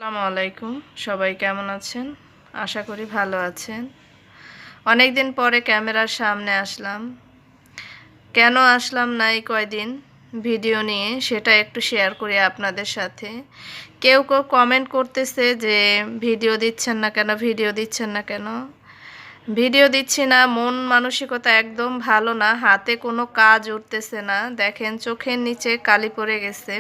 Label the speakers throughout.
Speaker 1: আসসালামু আলাইকুম। সবাই কেমন আছেন? আশা করি ভালো আছেন। অনেক দিন পরে ক্যামেরার সামনে আসলাম। কেন আসলাম না এই কয়দিন ভিডিও নিয়ে সেটা একটু শেয়ার করি আপনাদের সাথে। কেউ কেউ কমেন্ট করতেছে যে ভিডিও দিচ্ছেন না কেন, ভিডিও দিচ্ছেন না কেন। ভিডিও দিচ্ছি না, মন মানসিকতা একদম ভালো না, হাতে কোনো কাজ উঠতেছে না। দেখেন চোখের নিচে কালি পড়ে গেছে।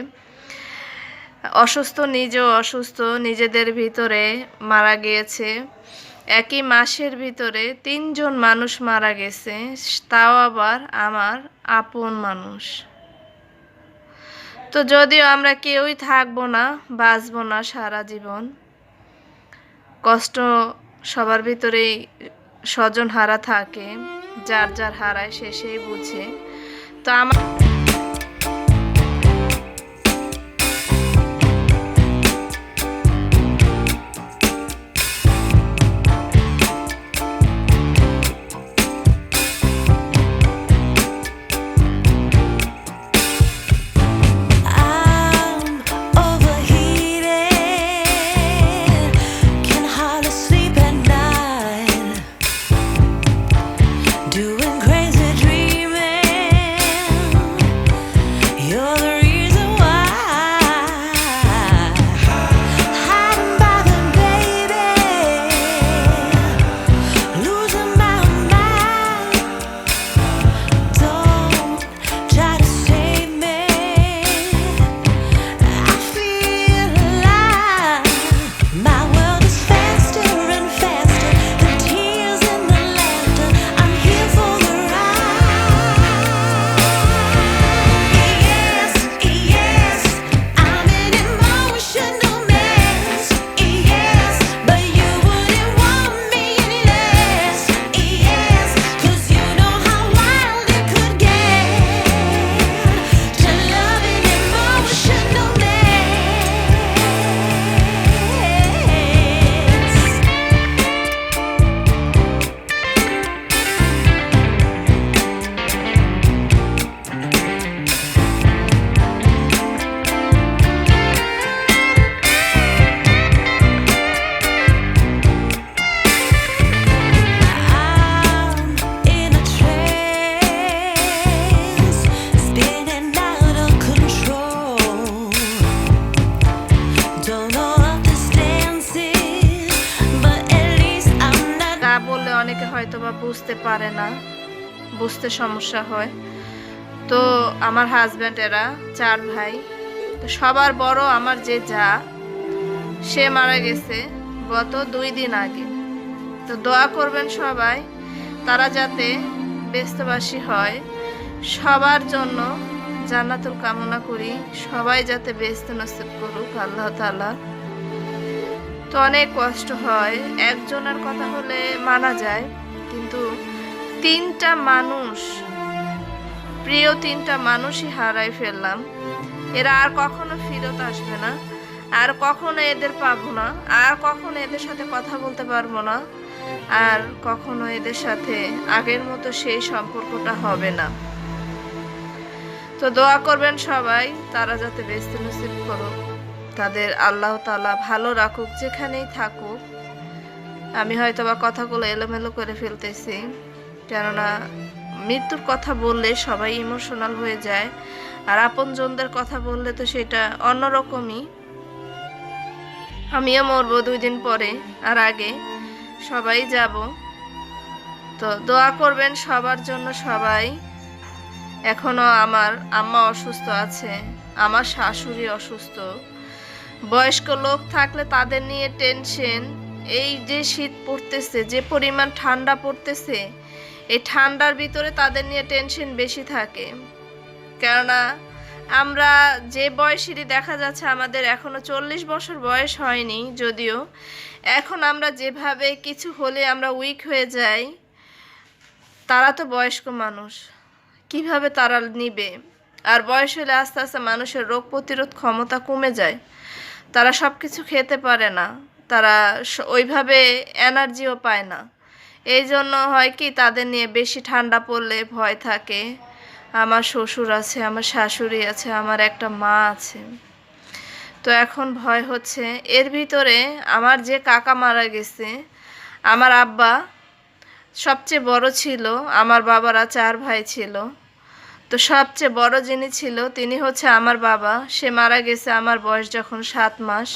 Speaker 1: অসুস্থ, নিজেও অসুস্থ, নিজেদের ভিতরে মারা গিয়েছে। একই মাসের ভিতরে ৩ জন মানুষ মারা গেছে, তাও আবার আমার আপন মানুষ। তো যদিও আমরা কেউই থাকবো না, বাঁচবো না সারা জীবন, কষ্ট সবার ভিতরেই স্বজন হারা থাকে, যার যার হারায় সে সেই বুঝে। তো আমার
Speaker 2: I'm overheated, can hardly sleep at night, doing crazy dreaming. You're the reason why. Hiding by the baby, losing my mind. Don't try to save me. I feel alive. My world is faster and faster. The tears and the laughter. I'm here for the ride. Yes, yes, I'm an emotional mess. Yes, but you wouldn't want me less. Yes, 'cause you know how wild it could get to love an emotional mess. I'm in a trance, spinning out of control. Don't know what this dance is, but at least I'm not.
Speaker 1: তা বললে অনেকে হয়তো বা বুঝতে পারে না, বুঝতে সমস্যা হয়। তো আমার হাজব্যান্ড, এরা 4 ভাই। তো সবার বড় আমার যে যা, সে মারা গেছে গত 2 দিন আগে। তো দোয়া করবেন সবাই, তারা যাতে ব্যস্তবাসী হয়। সবার জন্য জান্নাতুল কামনা করি, সবাই যাতে ব্যস্ত নসিব করুক আল্লাহ তাআলা। তো অনেক কষ্ট হয়, একজনের কথা হলে মানা যায়, কিন্তু 3টা মানুষ, প্রিয় 3টা মানুষই হারাই ফেললাম। এরা আর কখনো ফেরত আসবে না, আর কখনো এদের পাবো না, আর কখনো এদের সাথে কথা বলতে পারবো না, আর কখনো এদের সাথে আগের মতো সেই সম্পর্কটা হবে না। তো দোয়া করবেন সবাই, তারা যাতে বেহেশত নসিব করুক, তাদের আল্লাহ তাআলা ভালো রাখুক যেখানেই থাকুক। আমি হয়তোবা কথাগুলো এলোমেলো করে ফেলতেছি, কেননা মৃত্যুর কথা বললে সবাই ইমোশনাল হয়ে যায়, আর আপনজনদের কথা বললে তো সেটা অন্যরকমই। আমিও মরবো 2 দিন পরে, আর আগে সবাই যাব। তো দোয়া করবেন সবার জন্য সবাই। এখনো আমার আম্মা অসুস্থ আছে, আমার শাশুড়ি অসুস্থ। বয়স্ক লোক থাকলে তাদের নিয়ে টেনশন। এই যে শীত পড়তেছে, যে পরিমাণ ঠান্ডা পড়তেছে, এই ঠান্ডার ভিতরে তাদের নিয়ে টেনশন বেশি থাকে। কেননা আমরা যে বয়সেরই দেখা যাচ্ছে, আমাদের এখনো 40 বছর বয়স হয়নি যদিও, এখন আমরা যেভাবে কিছু হলে আমরা উইক হয়ে যাই, তারা তো বয়স্ক মানুষ, কিভাবে তারা নিবে? আর বয়স হলে আস্তে আস্তে মানুষের রোগ প্রতিরোধ ক্ষমতা কমে যায়, তারা সব কিছু খেতে পারে না, তারা ওইভাবে এনার্জিও পায় না। এই জন্য হয় কি, তাদের নিয়ে বেশি ঠান্ডা পড়লে ভয় থাকে। আমার শ্বশুর আছে, আমার শাশুড়ি আছে, আমার একটা মা আছে। তো এখন ভয় হচ্ছে। এর ভিতরে আমার যে কাকা মারা গেছে, আমার আব্বা সবচেয়ে বড় ছিল, আমার বাবারা 4 ভাই ছিল। তো সবচেয়ে বড় যিনি ছিল তিনি হচ্ছে আমার বাবা। সে মারা গেছে আমার বয়স যখন 7 মাস,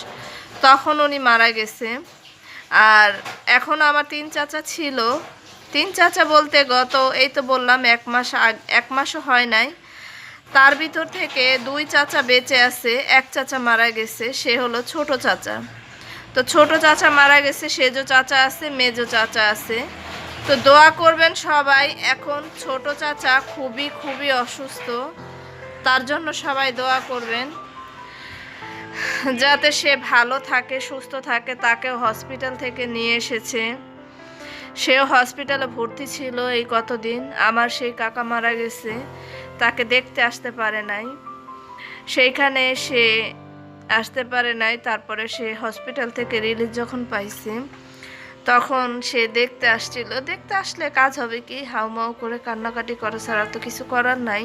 Speaker 1: তখন উনি মারা গেছে। আর এখন আমার 3 চাচা ছিল। 3 চাচা বলতে গত এই তো বললাম 1 মাসও হয় নাই, তার ভিতর থেকে 2 চাচা বেঁচে আছে, 1 চাচা মারা গেছে, সে হলো ছোট চাচা। তো ছোট চাচা মারা গেছে, সেজো চাচা আছে, মেজো চাচা আছে। তো দোয়া করবেন সবাই। এখন ছোট চাচা খুবই খুবই অসুস্থ, তার জন্য সবাই দোয়া করবেন যাতে সে ভালো থাকে, সুস্থ থাকে। তাকেও হসপিটাল থেকে নিয়ে এসেছে, সেও হসপিটালে ভর্তি ছিল এই কতদিন। আমার সেই কাকা মারা গেছে, তাকে দেখতে আসতে পারে নাই, সেইখানে সে আসতে পারে নাই। তারপরে সে হসপিটাল থেকে রিলিজ যখন পাইছে তখন সে দেখতে আসছিল। দেখতে আসলে কাজ হবে কি, হাউমাউ করে কান্নাকাটি করা ছাড়া তো কিছু করার নাই।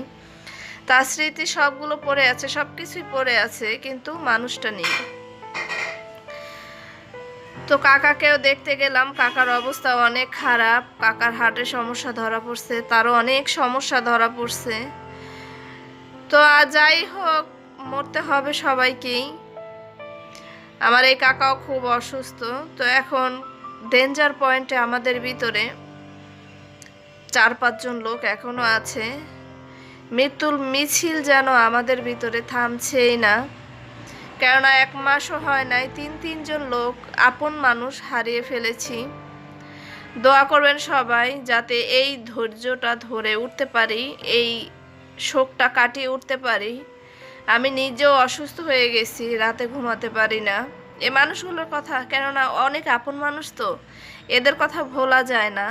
Speaker 1: তার স্মৃতি সবগুলো পড়ে আছে, সব কিছুই পড়ে আছে, কিন্তু মানুষটা নেই। তো কাকাকেও দেখতে গেলাম, কাকার অবস্থা অনেক খারাপ। কাকার হার্টের সমস্যা ধরা পড়ছে, তারও অনেক সমস্যা ধরা পড়ছে। তো যাই হোক, মরতে হবে সবাইকেই। আমার এই কাকাও খুব অসুস্থ। তো এখন ডেঞ্জার পয়েন্টে আমাদের ভিতরে 4-5 জন লোক এখনো আছে। মৃত্যুর মিছিল যেন আমাদের ভিতরে থামছেই না, কেননা 1 মাসও হয় নাই 3 জন লোক আপন মানুষ হারিয়ে ফেলেছি। দোয়া করবেন সবাই যাতে এই ধৈর্যটা ধরে উঠতে পারি, এই শোকটা কাটিয়ে উঠতে পারি। আমি নিজেও অসুস্থ হয়ে গেছি, রাতে ঘুমাতে পারি না এ মানুষগুলোর কথা, কেননা অনেক আপন মানুষ, তো এদের কথা ভোলা যায় না,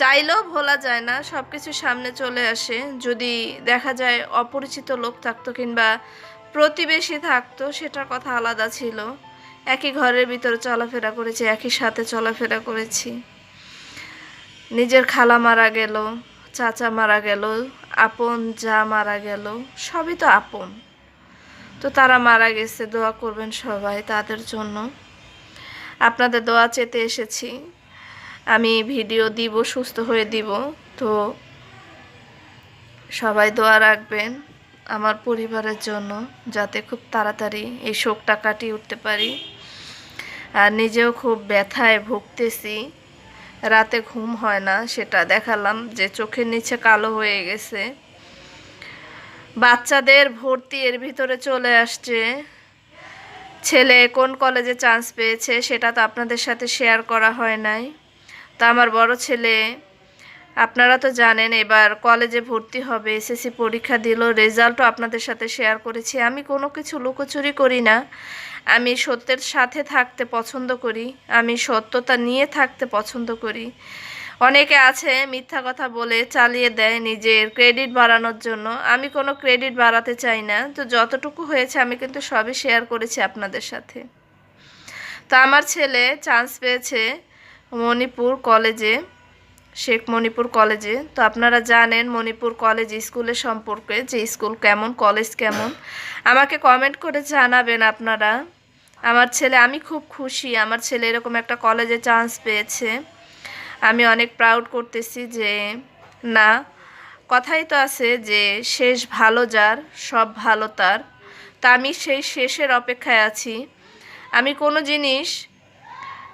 Speaker 1: চাইলেও ভোলা যায় না। সব কিছু সামনে চলে আসে। যদি দেখা যায় অপরিচিত লোক থাকতো কিংবা প্রতিবেশী থাকতো, সেটার কথা আলাদা ছিল। একই ঘরের ভিতরে চলাফেরা করেছি, একই সাথে চলাফেরা করেছি। নিজের খালা মারা গেল, চাচা মারা গেল, আপন যা মারা গেল, সবই তো আপন। তো তারা মারা গেছে, দোয়া করবেন সবাই তাদের জন্য। আপনাদের দোয়া চেতে এসেছি। আমি ভিডিও দিব, সুস্থ হয়ে দিব। তো সবাই দোয়া রাখবেন আমার পরিবারের জন্য, যাতে খুব তাড়াতাড়ি এই শোকটা কাটিয়ে উঠতে পারি। আর নিজেও খুব ব্যথায় ভুগতেছি, রাতে ঘুম হয় না, সেটা দেখালাম যে চোখের নিচে কালো হয়ে গেছে। বাচ্চাদের ভর্তি এর ভিতরে চলে আসছে। ছেলে কোন কলেজে চান্স পেয়েছে সেটা তো আপনাদের সাথে শেয়ার করা হয় নাই। তো আমার বড় ছেলে, আপনারা তো জানেন, এবার কলেজে ভর্তি হবে, এসএসসি পরীক্ষা দিল, রেজাল্টও আপনাদের সাথে শেয়ার করেছি। আমি কোনো কিছু লুকোচুরি করি না, আমি সত্যের সাথে থাকতে পছন্দ করি, আমি সত্যতা নিয়ে থাকতে পছন্দ করি। অনেকে আছে মিথ্যা কথা বলে চালিয়ে দেয় নিজের ক্রেডিট বাড়ানোর জন্য। আমি কোনো ক্রেডিট বাড়াতে চাই না। তো যতটুকু হয়েছে আমি কিন্তু সবই শেয়ার করেছি আপনাদের সাথে। তো আমার ছেলে চান্স পেয়েছে মণিপুর কলেজে, শেখ মণিপুর কলেজে। তো আপনারা জানেন মণিপুর কলেজ স্কুলের সম্পর্কে, যে স্কুল কেমন, কলেজ কেমন, আমাকে কমেন্ট করে জানাবেন আপনারা। আমার ছেলে, আমি খুব খুশি আমার ছেলে এরকম একটা কলেজে চান্স পেয়েছে। আমি অনেক প্রাউড করতেছি যে না, কথাই তো আছে যে শেষ ভালো যার সব ভালো তার। তা আমি সেই শেষের অপেক্ষায় আছি। আমি কোনো জিনিস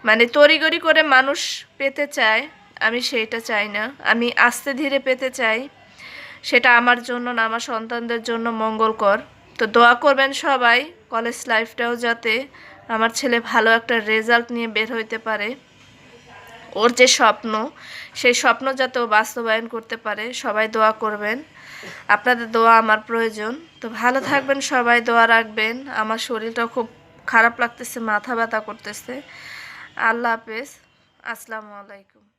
Speaker 1: মানে তড়িঘড়ি করে মানুষ পেতে চায়, আমি সেইটা চাই না। আমি আস্তে ধীরে পেতে চাই, সেটা আমার জন্য না, আমার সন্তানদের জন্য মঙ্গলকর। তো দোয়া করবেন সবাই কলেজ লাইফটাও যাতে আমার ছেলে ভালো একটা রেজাল্ট নিয়ে বের হইতে পারে। ওর যে স্বপ্ন, সেই স্বপ্ন যাতে ও বাস্তবায়ন করতে পারে। সবাই দোয়া করবেন, আপনাদের দোয়া আমার প্রয়োজন। তো ভালো থাকবেন সবাই, দোয়া রাখবেন। আমার শরীরটা খুব খারাপ লাগতেছে, মাথা ব্যথা করতেছে। আল্লাহ হাফেজ, আসসালামু আলাইকুম।